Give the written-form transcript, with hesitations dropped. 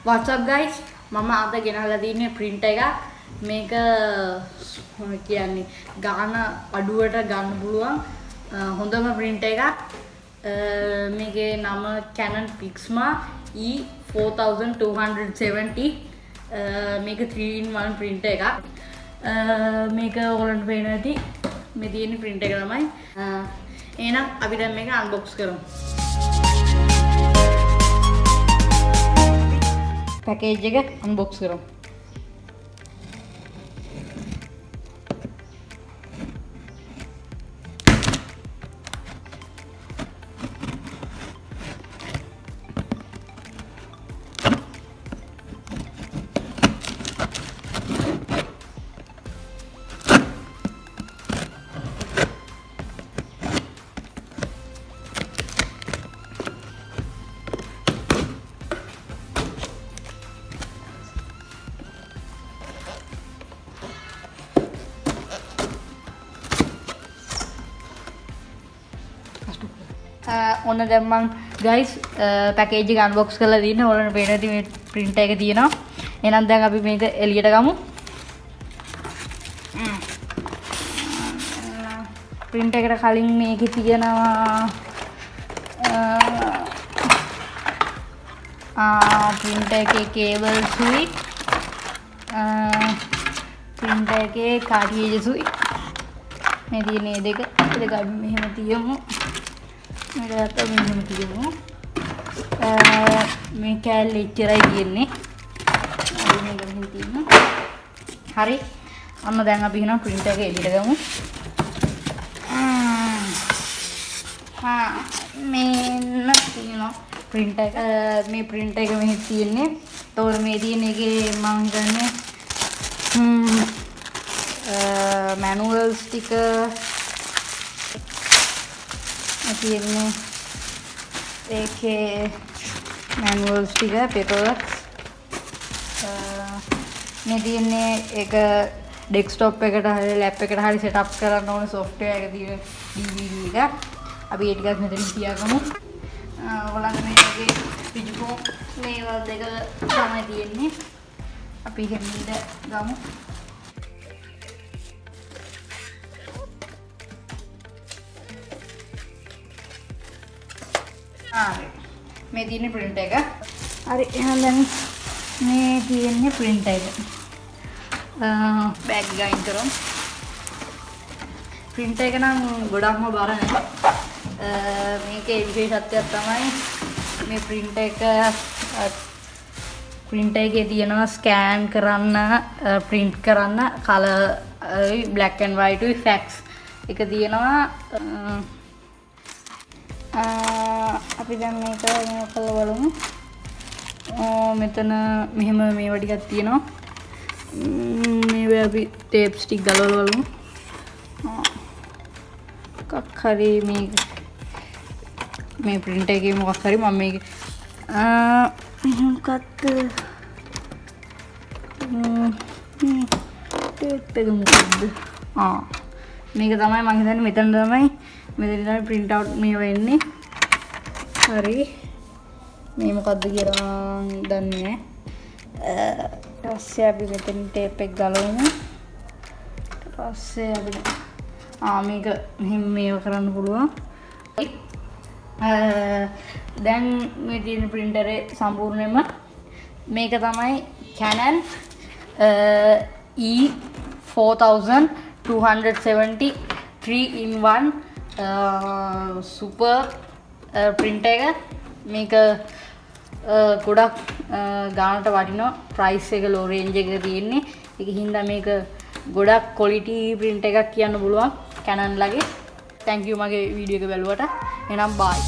What's up guys? මම අද ගෙනහලා තියෙන්නේ print එකක්. මේක කියන්නේ ගාන අඩුවට ගන්න පුළුවන් හොඳම print එකක්. මේකේ නම CANON PIXMA E4270. මේක 3-in-1 print එකක්. මේක ඔයගොල්ලන්ට පේනවා ඇති. මේ තියෙන print එක තමයි. එහෙනම් අපි දැන් මේක unbox කරමු. पैकेज එක अनबॉक्स करो. ඔන්න දැන් මම ගයිස් පැකේජ් එක අන්බොක්ස් කරලා දින්න ඔයාලට පේන ඇති මේ print එක තියෙනවා. එහෙනම් දැන් අපි මේක එළියට ගමු. print එකට කලින් මේකේ තියෙනවා print එකේ cable සුයි print එකේ cartridge සුයි මේ තියෙන මේ දෙක අපි මෙහෙම තියමු. මේකට මෙහෙම තියමු. මේ කැලේ ඉච්චරයි තියෙන්නේ. අපි මේක මෙහෙම තියමු. හරි. අන්න දැන් අපි හිනා print එක එළියට ගමු. මේන්න තියෙනවා print එක. මේ print එක මෙහි තියෙන්නේ. ඒතකොට මේ තියෙන එකේ මම හිතන්නේ manuals ටික තියෙන්නේ ඒකේ manuals ටික paperwork මේ තියෙන්නේ ඒක desktop එකට හරි lap එකට හරි set up කරන්න ඕන software එක තියෙන DVD එක අපි ඒ ටිකත් මෙතන තියාගමු. ඔයාලගේ මේකේ පිටුකෝ මේවා දෙක තමයි තියෙන්නේ. අපි හැමින්ද ගමු. මේ තියෙන්නේ print එක. හරි එහෙනම් දැන් මේ තියෙන්නේ print එක. බෑග් එක අයින් කරමු. print එක නම් ගොඩක්ම බර නැහැ. මේකේ විශේෂත්වයක් තමයි මේ print එකේ තියෙනවා scan කරන්න, print කරන්න color black and white fax එක තියෙනවා. අපි දැන් මේක කරලා බලමු. මෙතන මෙහෙම මේවා ටිකක් තියෙනවා. මේවා අපි ටේප්ස් ටික ගලවලා බලමු. මොකක් හරි මේ print එකේ මොකක් හරි මම මේක මොකක්ද ටේප් එක මොකද්ද? මේක තමයි මම හිතන්නේ මෙතන තමයි print out මේ වෙන්නේ. හරි. මේ මොකද්ද කියලා දන්නේ නැහැ. ඊට පස්සේ අපි මෙතන ටේප් එක ගලවමු. ඊට පස්සේ අපි මේක මෙහෙම මේව කරන්න පුළුවන්. දැන් මේ තියෙන printerේ සම්පූර්ණයෙන්ම මේක තමයි CANON E4270 3-in-1 super print එක. මේක ගොඩක් ගානට වටිනවා. price එක low range එකක තියෙන්නේ. ඒක හින්දා මේක ගොඩක් quality print එකක් කියන්න පුළුවන් CANON ලගේ. thank you මගේ වීඩියෝ එක බැලුවට. එහෙනම් bye.